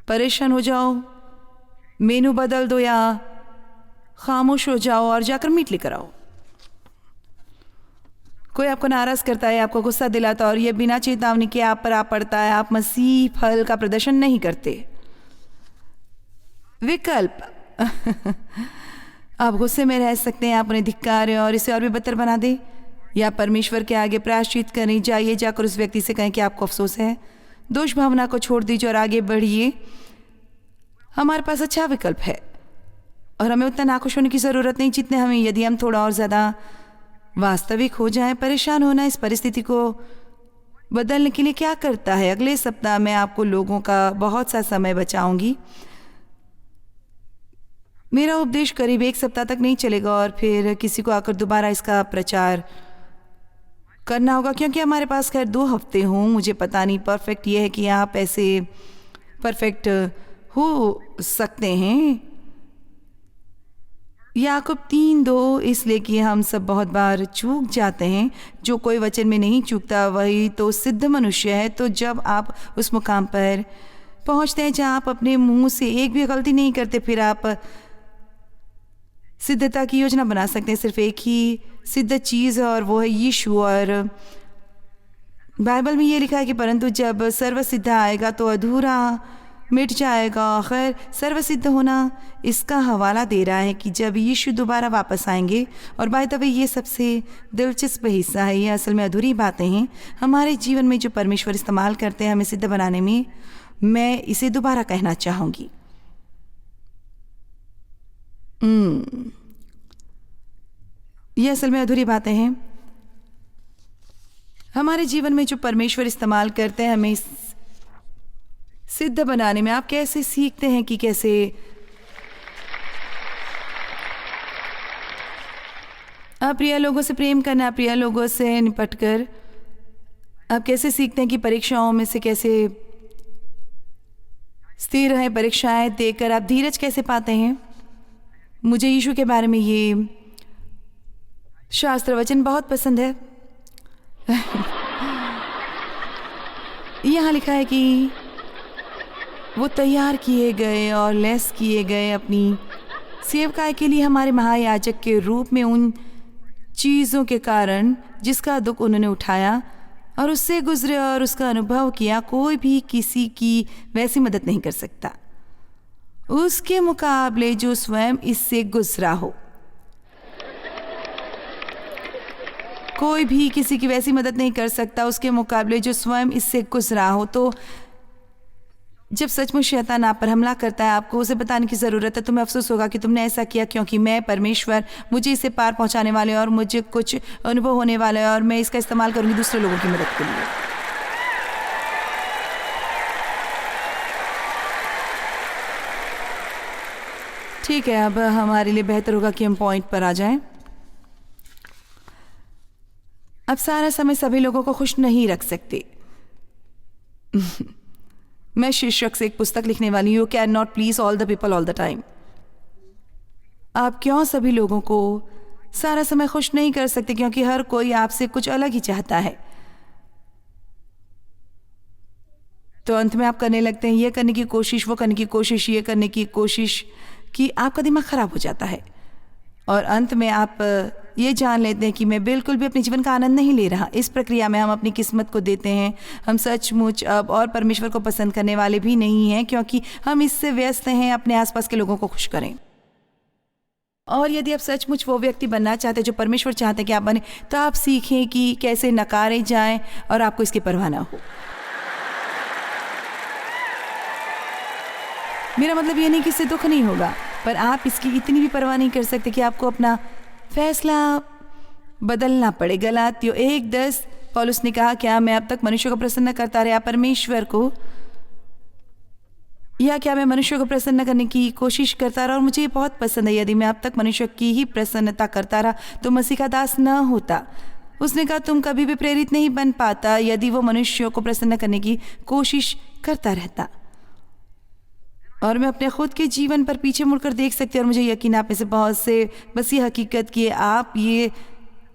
परेशान हो जाओ, मेनू बदल दो या खामोश हो जाओ और जाकर मीट लेकर आओ। कोई आपको नाराज करता है, आपको गुस्सा दिलाता है और यह बिना चेतावनी के आप पर आ पड़ता है। आप मसीह फल का प्रदर्शन नहीं करते। विकल्प आप गुस्से में रह सकते हैं, आप उन्हें धिक्कारें और इसे और भी बदतर बना दें, या परमेश्वर के आगे प्रायश्चित करें। जाइए जाकर उस व्यक्ति से कहें कि आपको अफसोस है, दोष भावना को छोड़ दीजिए और आगे बढ़िए। हमारे पास अच्छा विकल्प है और हमें उतना नाखुश होने की ज़रूरत नहीं जितने हमें, यदि हम थोड़ा और ज़्यादा वास्तविक हो जाएं। परेशान होना इस परिस्थिति को बदलने के लिए क्या करता है? अगले सप्ताह मैं आपको लोगों का बहुत सा समय बचाऊंगी। मेरा उपदेश करीब 1 सप्ताह तक नहीं चलेगा और फिर किसी को आकर दोबारा इसका प्रचार करना होगा, क्योंकि हमारे पास खैर 2 हफ्ते हों। मुझे पता नहीं परफेक्ट ये है कि आप ऐसे परफेक्ट हो सकते हैं। याकूब 3:2 इसलिए कि हम सब बहुत बार चूक जाते हैं। जो कोई वचन में नहीं चूकता वही तो सिद्ध मनुष्य है। तो जब आप उस मुकाम पर पहुंचते हैं जहां आप अपने मुंह से एक भी गलती नहीं करते, फिर आप सिद्धता की योजना बना सकते हैं। सिर्फ एक ही सिद्ध चीज़ है और वो है यीशु। और बाइबल में ये लिखा है कि परंतु जब सर्वसिद्ध आएगा तो अधूरा मिट जाएगा। खैर, सर्वसिद्ध होना इसका हवाला दे रहा है कि जब यीशु दोबारा वापस आएंगे। और बाय द वे ये सबसे दिलचस्प हिस्सा है, ये असल में अधूरी बातें हैं हमारे जीवन में जो परमेश्वर इस्तेमाल करते हैं हमें सिद्ध बनाने में। मैं इसे दोबारा कहना चाहूँगी। ये असल में अधूरी बातें हैं हमारे जीवन में जो परमेश्वर इस्तेमाल करते हैं हमें सिद्ध बनाने में। आप कैसे सीखते हैं कि कैसे अप्रिय लोगों से प्रेम करना, अप्रिय लोगों से निपटकर आप कैसे सीखते हैं कि परीक्षाओं में से कैसे स्थिर रहें, परीक्षाएं देकर आप धीरज कैसे पाते हैं। मुझे यीशु के बारे में ये शास्त्र वचन बहुत पसंद है। यहाँ लिखा है कि वो तैयार किए गए और लैस किए गए अपनी सेवकाई के लिए हमारे महायाजक के रूप में उन चीज़ों के कारण जिसका दुख उन्होंने उठाया। और उससे गुजरे और उसका अनुभव किया, कोई भी किसी की वैसी मदद नहीं कर सकता उसके मुकाबले जो स्वयं इससे गुजरा हो। कोई भी किसी की वैसी मदद नहीं कर सकता उसके मुकाबले जो स्वयं इससे गुजरा हो। तो जब सचमुच शैतान आप पर हमला करता है, आपको उसे बताने की ज़रूरत है। तुम्हें अफसोस होगा कि तुमने ऐसा किया, क्योंकि मैं परमेश्वर, मुझे इसे पार पहुंचाने वाले और मुझे कुछ अनुभव होने वाला है और मैं इसका इस्तेमाल करूंगी दूसरे लोगों की मदद के लिए। ठीक है, अब हमारे लिए बेहतर होगा कि हम पॉइंट पर आ जाएं। अब सारा समय सभी लोगों को खुश नहीं रख सकते। मैं शीर्षक से एक पुस्तक लिखने वाली हूँ, you can not please all the people all the time. आप क्यों सभी लोगों को सारा समय खुश नहीं कर सकते, क्योंकि हर कोई आपसे कुछ अलग ही चाहता है। तो अंत में आप करने लगते हैं ये करने की कोशिश, वो करने की कोशिश, ये करने की कोशिश, कि आपका दिमाग खराब हो जाता है और अंत में आप ये जान लेते हैं कि मैं बिल्कुल भी अपने जीवन का आनंद नहीं ले रहा। इस प्रक्रिया में हम अपनी किस्मत को देते हैं। हम सचमुच अब और परमेश्वर को पसंद करने वाले भी नहीं हैं, क्योंकि हम इससे व्यस्त हैं अपने आसपास के लोगों को खुश करें। और यदि आप सचमुच वो व्यक्ति बनना चाहते हैं जो परमेश्वर चाहते हैं कि आप बने, तो आप सीखें कि कैसे नकारे जाएं और आपको इसकी परवाह ना हो। मेरा मतलब ये नहीं कि इससे दुख नहीं होगा, पर आप इसकी इतनी भी परवाह नहीं कर सकते कि आपको अपना फैसला बदलना पड़े। गलातियों 1:10 पौलुस ने कहा, क्या मैं अब तक मनुष्य को प्रसन्न करता रहा परमेश्वर को, या क्या मैं मनुष्य को प्रसन्न करने की कोशिश करता रहा? और मुझे ये बहुत पसंद है, यदि मैं अब तक मनुष्य की ही प्रसन्नता करता रहा तो मसीह का दास न होता। उसने कहा, तुम कभी भी प्रेरित नहीं बन पाता यदि वो मनुष्यों को प्रसन्न करने की कोशिश करता रहता। और मैं अपने खुद के जीवन पर पीछे मुड़कर देख सकती हूँ और मुझे यकीन आप में से बहुत से बस ये हकीकत कि आप ये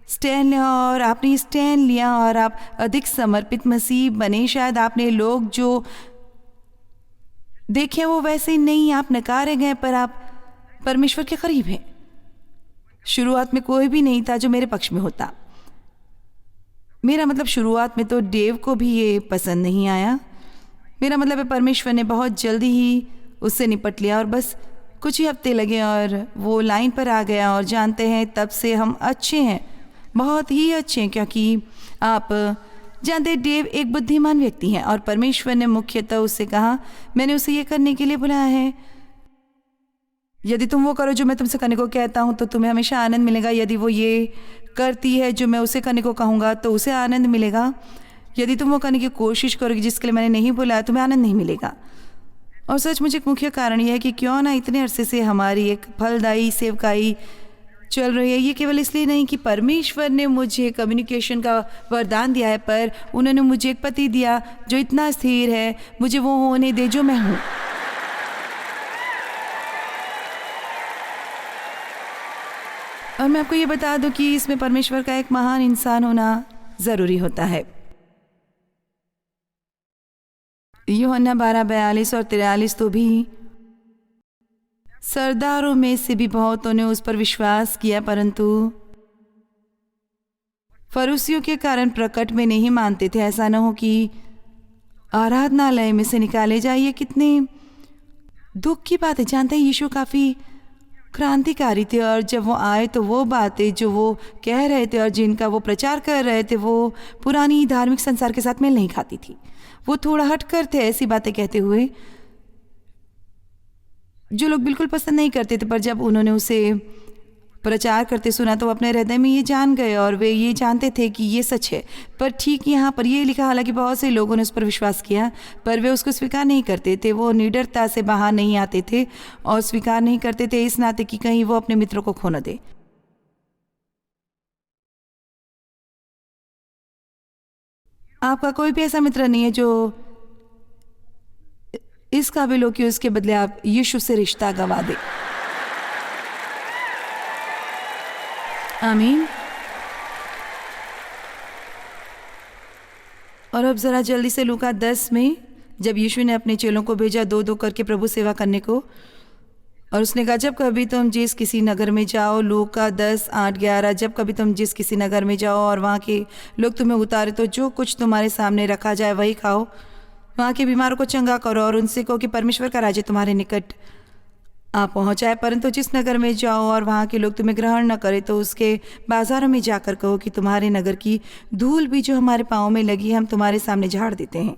स्टैंड लिया और आपने ये स्टैंड लिया और आप अधिक समर्पित मसीह बने। शायद आपने लोग जो देखे वो वैसे नहीं, आप नकारे गए, पर आप परमेश्वर के करीब हैं। शुरुआत में कोई भी नहीं था जो मेरे पक्ष में होता। मेरा मतलब शुरुआत में तो डेव को भी ये पसंद नहीं आया। मेरा मतलब है परमेश्वर ने बहुत जल्दी ही उससे निपट लिया और बस कुछ ही हफ्ते लगे और वो लाइन पर आ गया। और जानते हैं तब से हम अच्छे हैं, बहुत ही अच्छे हैं, क्योंकि आप जानते हैं डेव एक बुद्धिमान व्यक्ति हैं और परमेश्वर ने मुख्यतः उससे कहा, मैंने उसे ये करने के लिए बुलाया है। यदि तुम वो करो जो मैं तुमसे करने को कहता हूँ तो तुम्हें हमेशा आनंद मिलेगा। यदि वो ये करती है जो मैं उसे करने को कहूँगा तो उसे आनंद मिलेगा। यदि तुम वो करने की कोशिश करोगी जिसके लिए मैंने नहीं बुलाया, तुम्हें आनंद नहीं मिलेगा। और सचमुच एक मुख्य कारण यह है कि क्यों ना इतने अरसे से हमारी एक फलदायी सेवकाई चल रही है। ये केवल इसलिए नहीं कि परमेश्वर ने मुझे कम्युनिकेशन का वरदान दिया है, पर उन्होंने मुझे एक पति दिया जो इतना स्थिर है। मुझे वो होने दे जो मैं हूँ। और मैं आपको ये बता दूं कि इसमें परमेश्वर का एक महान इंसान होना ज़रूरी होता है। यूहन्ना 12:42 और 43 तो भी सरदारों में से भी बहुतों ने उस पर विश्वास किया, परंतु फरीसियों के कारण प्रकट में नहीं मानते थे। ऐसा न हो कि आराधनालय में से निकाले जाए। ये कितने दुख की बात है। जानते हैं यीशु काफ़ी क्रांतिकारी थे और जब वो आए तो वो बातें जो वो कह रहे थे और जिनका वो प्रचार कर रहे थे वो पुरानी धार्मिक संसार के साथ मेल नहीं खाती थी। वो थोड़ा हटकर थे ऐसी बातें कहते हुए जो लोग बिल्कुल पसंद नहीं करते थे। पर जब उन्होंने उसे प्रचार करते सुना तो वो अपने हृदय में ये जान गए और वे ये जानते थे कि ये सच है। पर ठीक यहाँ पर ये लिखा, हालांकि बहुत से लोगों ने उस पर विश्वास किया पर वे उसको स्वीकार नहीं करते थे। वो निडरता से बाहर नहीं आते थे और स्वीकार नहीं करते थे इस नाते कि कहीं वो अपने मित्रों को खो न दे। आपका कोई भी ऐसा मित्र नहीं है जो इस काबिल हो कि उसके बदले आप यीशु से रिश्ता गंवा दे। आमीन। और अब ज़रा जल्दी से लूका 10 में जब यीशु ने अपने चेलों को भेजा 2-2 करके प्रभु सेवा करने को, और उसने कहा जब कभी तुम जिस किसी नगर में जाओ, लूका 10:8-11, जब कभी तुम जिस किसी नगर में जाओ और वहाँ के लोग तुम्हें उतारे तो जो कुछ तुम्हारे सामने रखा जाए वही खाओ। वहाँ के बीमारों को चंगा करो और उनसे कहो कि परमेश्वर का राज्य तुम्हारे निकट आ पहुँचाए। परंतु जिस नगर में जाओ और वहाँ के लोग तुम्हें ग्रहण न करें तो उसके बाजारों में जाकर कहो कि तुम्हारे नगर की धूल भी जो हमारे पाँव में लगी हम तुम्हारे सामने झाड़ देते हैं।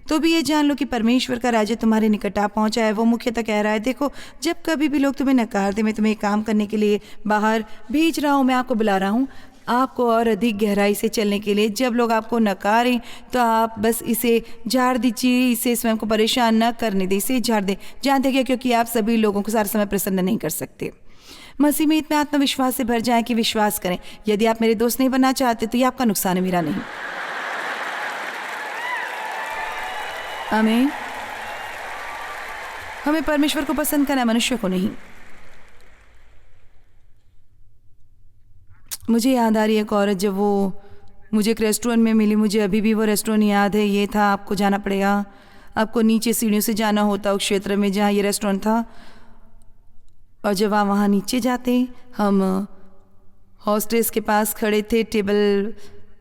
तो भी ये जान लो कि परमेश्वर का राज्य तुम्हारे निकट आ पहुँचा है। वो मुख्यतः कह रहा है, देखो जब कभी भी लोग तुम्हें नकार दे, मैं तुम्हें काम करने के लिए बाहर भेज रहा हूँ, मैं आपको बुला रहा हूँ आपको और अधिक गहराई से चलने के लिए। जब लोग आपको नकारें तो आप बस इसे झाड़ दीजिए, इसे स्वयं को परेशान न करने दें, इसे झाड़ दें। जानते क्या, क्योंकि आप सभी लोगों को सारा समय प्रसन्न नहीं कर सकते। मसीह में इतना आत्मविश्वास से भर जाएं कि विश्वास करें, यदि आप मेरे दोस्त नहीं बनना चाहते तो ये आपका नुकसान है, मेरा नहीं। आमीन। हमें परमेश्वर को पसंद करना, मनुष्य को नहीं। मुझे याद आ रही है एक औरत, जब वो मुझे एक रेस्टोरेंट में मिली, मुझे अभी भी वो रेस्टोरेंट याद है। ये था, आपको जाना पड़ेगा, आपको नीचे सीढ़ियों से जाना होता उस क्षेत्र में जहाँ ये रेस्टोरेंट था। और जब आप वहाँ नीचे जाते, हम हॉस्टेस के पास खड़े थे टेबल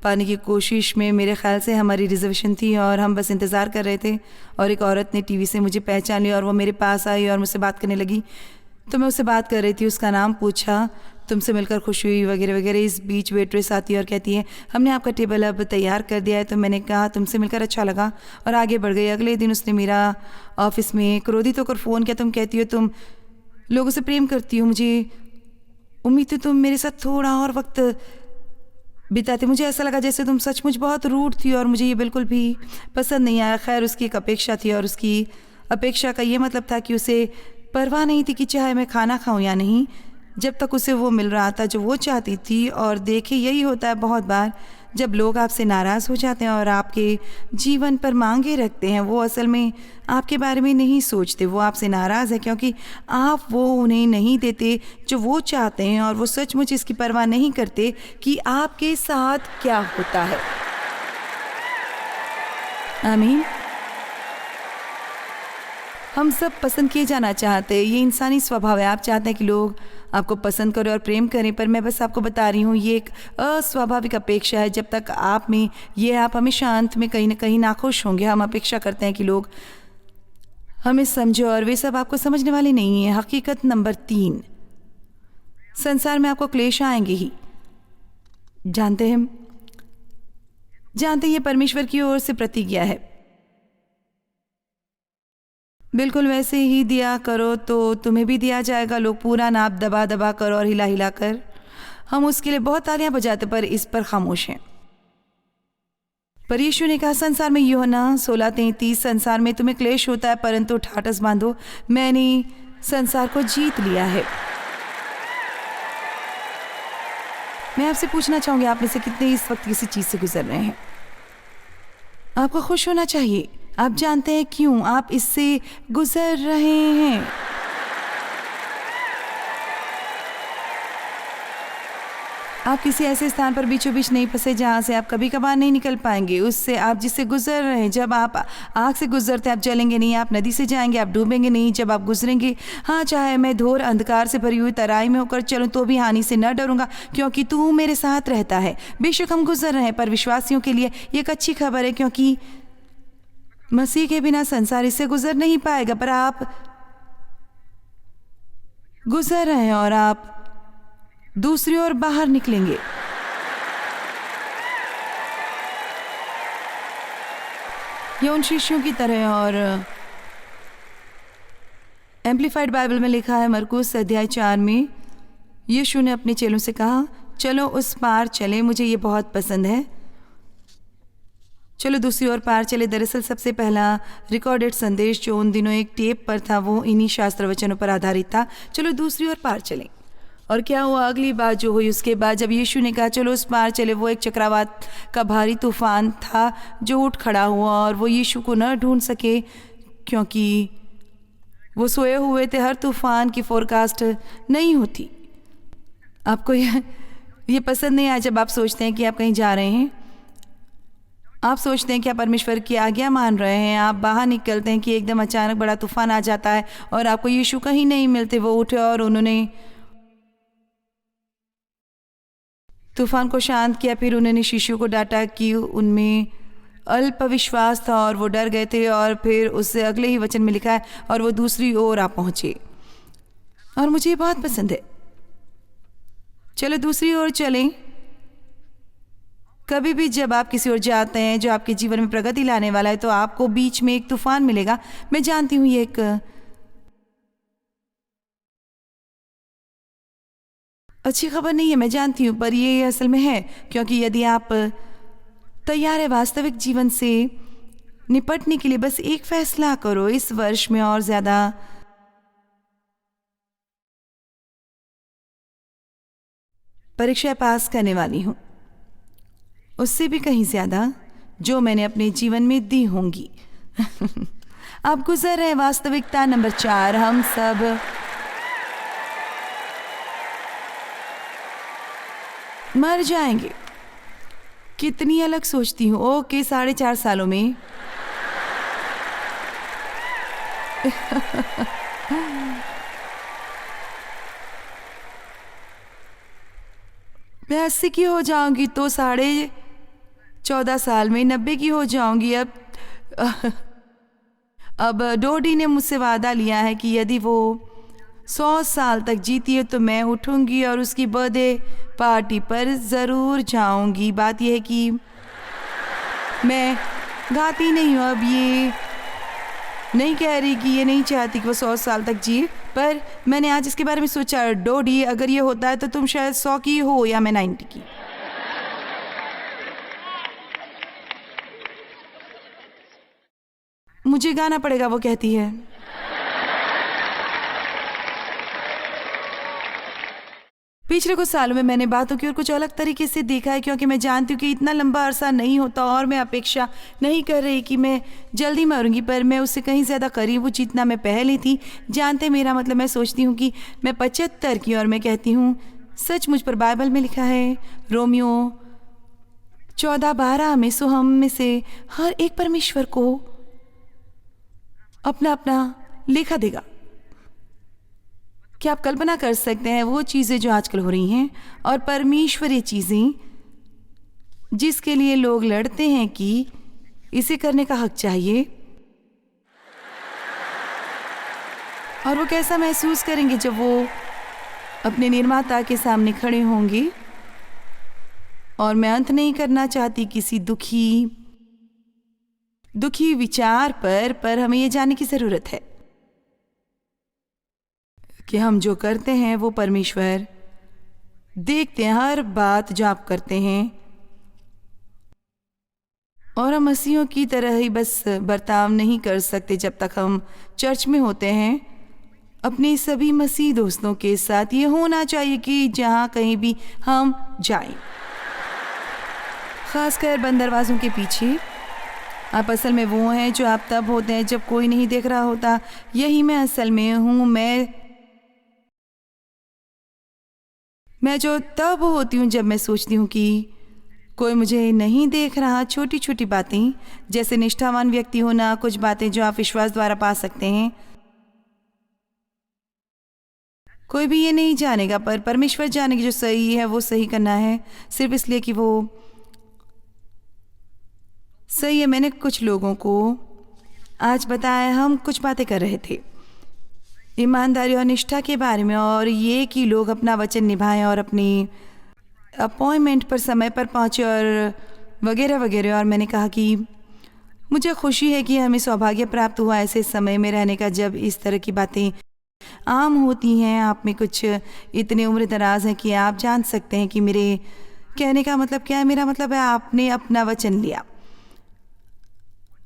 पाने की कोशिश में। मेरे ख्याल से हमारी रिजर्वेशन थी और हम बस इंतज़ार कर रहे थे। और एक औरत ने टीवी से मुझे पहचान लिया और वो मेरे पास आई और मुझसे बात करने लगी। तो मैं उससे बात कर रही थी, उसका नाम पूछा, तुमसे मिलकर खुशी हुई वगैरह वगैरह। इस बीच वेट्रेस आती है और कहती है, हमने आपका टेबल अब तैयार कर दिया है। तो मैंने कहा तुमसे मिलकर अच्छा लगा और आगे बढ़ गई। अगले दिन उसने मेरा ऑफिस में क्रोधित होकर फ़ोन किया, तुम कहती हो तुम लोगों से प्रेम करती हो, मुझे उम्मीद थी तुम मेरे साथ थोड़ा और वक्त बिताते। मुझे ऐसा लगा जैसे तुम सचमुच बहुत रूड थी और मुझे ये बिल्कुल भी पसंद नहीं आया। खैर, उसकी एक अपेक्षा थी और उसकी अपेक्षा का ये मतलब था कि उसे परवाह नहीं थी कि चाहे मैं खाना खाऊं या नहीं, जब तक उसे वो मिल रहा था जो वो चाहती थी। और देखिए, यही होता है बहुत बार जब लोग आपसे नाराज़ हो जाते हैं और आपके जीवन पर मांगे रखते हैं। वो असल में आपके बारे में नहीं सोचते, वो आपसे नाराज़ है क्योंकि आप वो उन्हें नहीं देते जो वो चाहते हैं और वो सचमुच इसकी परवाह नहीं करते कि आपके साथ क्या होता है। आमीन। हम सब पसंद किए जाना चाहते हैं, ये इंसानी स्वभाव है। आप चाहते हैं कि लोग आपको पसंद करें और प्रेम करें, पर मैं बस आपको बता रही हूँ ये एक अस्वाभाविक अपेक्षा है। जब तक आप में ये, आप हमेशा अंत में कहीं ना कहीं नाखुश होंगे। हम अपेक्षा करते हैं कि लोग हमें समझो और वे सब आपको समझने वाले नहीं हैं। हकीकत नंबर 3, संसार में आपको क्लेश आएंगे ही। जानते हैं ये परमेश्वर की ओर से प्रतिज्ञा है। बिल्कुल वैसे ही दिया करो तो तुम्हें भी दिया जाएगा। लोग पूरा नाप दबा दबा कर और हिला हिला कर, हम उसके लिए बहुत तालियां बजाते पर इस पर खामोश हैं। पर यीशु ने कहा संसार में, यूहन्ना 16:33, संसार में तुम्हें क्लेश होता है परंतु ठाठस बांधो, मैंने संसार को जीत लिया है। मैं आपसे पूछना चाहूंगी, आप में से कितने इस वक्त किसी चीज से गुजर रहे हैं? आपको खुश होना चाहिए। आप जानते हैं क्यों आप इससे गुजर रहे हैं? आप किसी ऐसे स्थान पर बीचों बीच नहीं फंसे जहाँ से आप कभी कभार नहीं निकल पाएंगे। उससे आप जिससे गुजर रहे हैं, जब आप आग से गुजरते आप जलेंगे नहीं, आप नदी से जाएंगे आप डूबेंगे नहीं। जब आप गुजरेंगे, हाँ चाहे मैं घोर अंधकार से भरी हुई तराई में होकर चलूँ तो भी हानि से न डरूंगा, क्योंकि तू मेरे साथ रहता है। बेशक हम गुजर रहे हैं, पर विश्वासियों के लिए ये एक अच्छी खबर है, क्योंकि मसीह के बिना संसार इससे गुजर नहीं पाएगा। पर आप गुजर रहे हैं और आप दूसरी ओर बाहर निकलेंगे। ये उन शिष्यों की तरह, और एम्प्लीफाइड बाइबल में लिखा है मरकुस अध्याय 4 में, यीशु ने अपने चेलों से कहा चलो उस पार चले। मुझे ये बहुत पसंद है, चलो दूसरी ओर पार चले। दरअसल सबसे पहला रिकॉर्डेड संदेश जो उन दिनों एक टेप पर था वो इन्हीं शास्त्र वचनों पर आधारित था, चलो दूसरी ओर पार चलें। और क्या हुआ? अगली बात जो हुई उसके बाद जब यीशु ने कहा चलो उस पार चले, वो एक चक्रवात का भारी तूफान था जो उठ खड़ा हुआ और वो यीशु को न ढूंढ सके क्योंकि वो सोए हुए थे। हर तूफान की फोरकास्ट नहीं होती। आपको ये पसंद नहीं आया जब आप सोचते हैं कि आप कहीं जा रहे हैं, आप सोचते हैं कि आप परमेश्वर की आज्ञा मान रहे हैं, आप बाहर निकलते हैं कि एकदम अचानक बड़ा तूफान आ जाता है और आपको यीशु कहीं नहीं मिलते। वो उठे और उन्होंने तूफान को शांत किया। फिर उन्होंने शिष्यों को डांटा कि उनमें अल्प विश्वास था और वो डर गए थे। और फिर उससे अगले ही वचन में लिखा है, और वो दूसरी ओर आ पहुंचे। और मुझे ये बहुत पसंद है। चलो दूसरी ओर चलें। कभी भी जब आप किसी ओर जाते हैं जो आपके जीवन में प्रगति लाने वाला है, तो आपको बीच में एक तूफान मिलेगा। मैं जानती हूँ ये एक अच्छी खबर नहीं है, मैं जानती हूँ, पर ये असल में है। क्योंकि यदि आप तैयार है वास्तविक जीवन से निपटने के लिए, बस एक फैसला करो। इस वर्ष में और ज्यादा परीक्षा पास करने वाली हूँ, उससे भी कहीं ज्यादा जो मैंने अपने जीवन में दी होंगी। आप गुजर रहे वास्तविकता नंबर 4। हम सब मर जाएंगे। कितनी अलग सोचती हूँ। ओके, 4.5 सालों में मैं 80 की हो जाऊंगी, तो 14.5 साल में 90 की हो जाऊंगी। अब डोडी ने मुझसे वादा लिया है कि यदि वो 100 साल तक जीती है तो मैं उठूंगी और उसकी बर्थडे पार्टी पर ज़रूर जाऊंगी। बात यह है कि मैं गाती नहीं हूँ। अब ये नहीं कह रही कि ये नहीं चाहती कि वो 100 साल तक जिए, पर मैंने आज इसके बारे में सोचा। डोडी, अगर ये होता है तो तुम शायद 100 की हो या मैं 90 की। मुझे गाना पड़ेगा, वो कहती है। पिछले कुछ सालों में मैंने बातों की और कुछ अलग तरीके से देखा है, क्योंकि मैं जानती हूँ कि इतना लंबा अरसा नहीं होता और मैं अपेक्षा नहीं कर रही कि मैं जल्दी मरूंगी, पर मैं उससे कहीं ज़्यादा करीब हूँ जितना मैं पहले थी। जानते मेरा मतलब, मैं सोचती हूँ कि मैं 75 की, और मैं कहती हूँ सच मुझ पर बाइबल में लिखा है, रोमियो 14:12 में, सो हम में से हर एक परमेश्वर को अपना अपना लेखा देगा। क्या आप कल्पना कर सकते हैं वो चीज़ें जो आजकल हो रही हैं, और परमेश्वरीय चीज़ें जिसके लिए लोग लड़ते हैं कि इसे करने का हक चाहिए, और वो कैसा महसूस करेंगे जब वो अपने निर्माता के सामने खड़े होंगे। और मैं अंत नहीं करना चाहती किसी दुखी विचार पर हमें ये जानने की ज़रूरत है कि हम जो करते हैं वो परमेश्वर देखते हैं, हर बात जो आप करते हैं। और हम मसीहों की तरह ही बस बर्ताव नहीं कर सकते जब तक हम चर्च में होते हैं। अपने सभी मसीह दोस्तों के साथ ये होना चाहिए कि जहाँ कहीं भी हम जाएं, खासकर बंद दरवाज़ों के पीछे, आप असल में वो हैं जो आप तब होते हैं जब कोई नहीं देख रहा होता। यही मैं असल में हूँ। मैं जो तब होती हूँ जब मैं सोचती हूँ कि कोई मुझे नहीं देख रहा। छोटी छोटी बातें जैसे निष्ठावान व्यक्ति होना, कुछ बातें जो आप विश्वास द्वारा पा सकते हैं, कोई भी ये नहीं जानेगा, पर परमेश्वर जानेगी जो सही है वो सही करना है, सिर्फ इसलिए कि वो सही है। मैंने कुछ लोगों को आज बताया, हम कुछ बातें कर रहे थे ईमानदारी और निष्ठा के बारे में, और ये कि लोग अपना वचन निभाएं और अपनी अपॉइंटमेंट पर समय पर पहुँचे और वगैरह वगैरह। और मैंने कहा कि मुझे खुशी है कि हमें सौभाग्य प्राप्त हुआ ऐसे समय में रहने का जब इस तरह की बातें आम होती हैं। आप में कुछ इतने उम्र दराज हैं कि आप जान सकते हैं कि मेरे कहने का मतलब क्या है। मेरा मतलब है आपने अपना वचन लिया,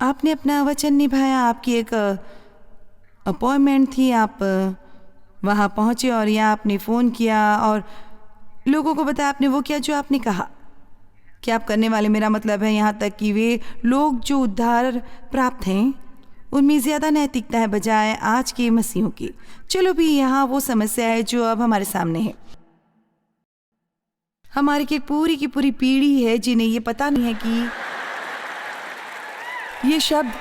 आपने अपना वचन निभाया। आपकी एक अपॉइंटमेंट थी, आप वहाँ पहुँचे और यहाँ आपने फ़ोन किया और लोगों को बताया आपने वो किया जो आपने कहा कि आप करने वाले। मेरा मतलब है यहाँ तक कि वे लोग जो उद्धार प्राप्त हैं उनमें ज़्यादा नैतिकता है बजाय आज के मसीहों की। चलो भी यहाँ वो समस्या है जो अब हमारे सामने है। हमारी की पूरी पीढ़ी है जिन्हें ये पता नहीं है कि ये शब्द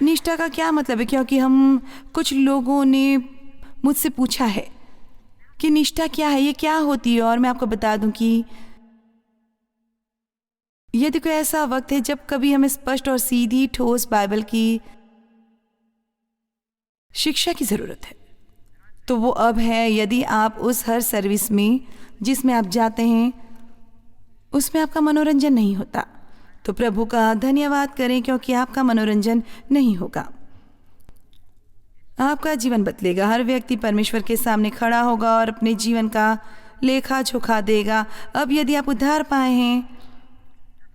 निष्ठा का क्या मतलब है? क्योंकि हम कुछ लोगों ने मुझसे पूछा है कि निष्ठा क्या है, ये क्या होती है। और मैं आपको बता दूं कि यदि कोई ऐसा वक्त है जब कभी हमें स्पष्ट और सीधी ठोस बाइबल की शिक्षा की जरूरत है, तो वो अब है। यदि आप उस हर सर्विस में जिसमें आप जाते हैं उसमें आपका मनोरंजन नहीं होता, तो प्रभु का धन्यवाद करें, क्योंकि आपका मनोरंजन नहीं होगा। आपका जीवन बदलेगा। हर व्यक्ति परमेश्वर के सामने खड़ा होगा और अपने जीवन का लेखा जोखा देगा। अब यदि आप उद्धार पाए हैं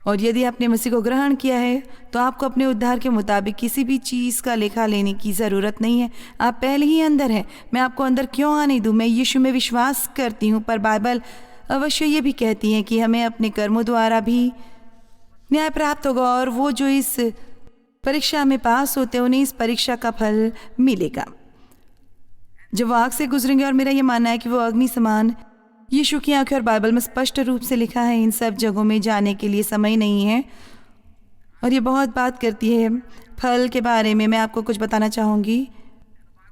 और यदि आपने मसीह को ग्रहण किया है, तो आपको अपने उद्धार के मुताबिक किसी भी चीज़ का लेखा लेने की ज़रूरत नहीं है। आप पहले ही अंदर हैं। मैं आपको अंदर क्यों आने दूं? मैं यीशु में विश्वास करती हूँ, पर बाइबल अवश्य ये भी कहती है कि हमें अपने कर्मों द्वारा भी न्याय प्राप्त होगा, और वो जो इस परीक्षा में पास होते हैं उन्हें इस परीक्षा का फल मिलेगा जब वो आग से गुजरेंगे। और मेरा ये मानना है कि वो अग्नि समान यीशु की आंखें, और बाइबल में स्पष्ट रूप से लिखा है। इन सब जगहों में जाने के लिए समय नहीं है, और ये बहुत बात करती है फल के बारे में। मैं आपको कुछ बताना चाहूँगी।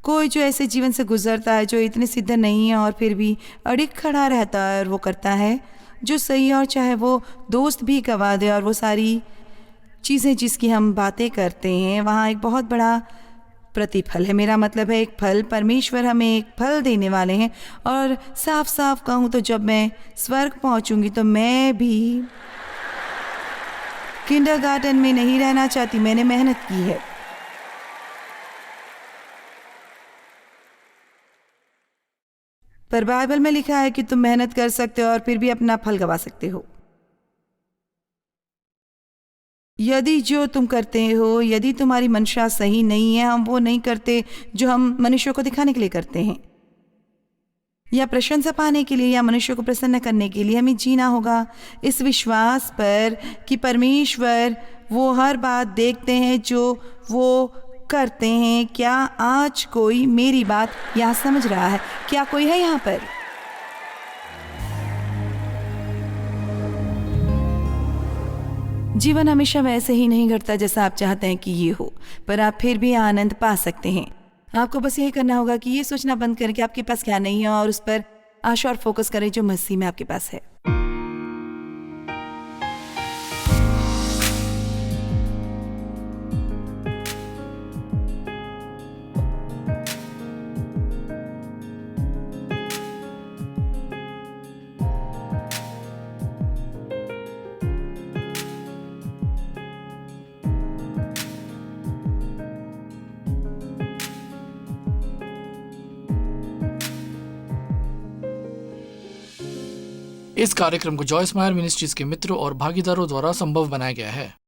कोई जो ऐसे जीवन से गुजरता है जो इतने सिद्ध नहीं है और फिर भी अड़िग खड़ा रहता है, और वो करता है जो सही है, और चाहे वो दोस्त भी गवा दे, और वो सारी चीज़ें जिसकी हम बातें करते हैं वहाँ एक बहुत बड़ा प्रतिफल है। मेरा मतलब है एक फल। परमेश्वर हमें एक फल देने वाले हैं। और साफ साफ कहूँ तो जब मैं स्वर्ग पहुँचूंगी तो मैं भी किंडरगार्टन में नहीं रहना चाहती। मैंने मेहनत की है। पर बाइबल में लिखा है कि तुम मेहनत कर सकते हो और फिर भी अपना फल गवा सकते हो। यदि जो तुम करते हो, यदि तुम्हारी मंशा सही नहीं है, हम वो नहीं करते जो हम मनुष्य को दिखाने के लिए करते हैं, या प्रशंसा पाने के लिए, या मनुष्य को प्रसन्न करने के लिए। हमें जीना होगा इस विश्वास पर कि परमेश्वर वो हर बात देखते हैं जो वो करते हैं। क्या आज कोई मेरी बात यहाँ समझ रहा है? क्या कोई है यहाँ पर? जीवन हमेशा वैसे ही नहीं घटता जैसा आप चाहते हैं कि ये हो, पर आप फिर भी आनंद पा सकते हैं। आपको बस यही करना होगा कि ये सोचना बंद करें कि आपके पास क्या नहीं है, और उस पर आशा और फोकस करें जो मसीह में आपके पास है। इस कार्यक्रम को जॉयस मायर मिनिस्ट्रीज के मित्रों और भागीदारों द्वारा संभव बनाया गया है।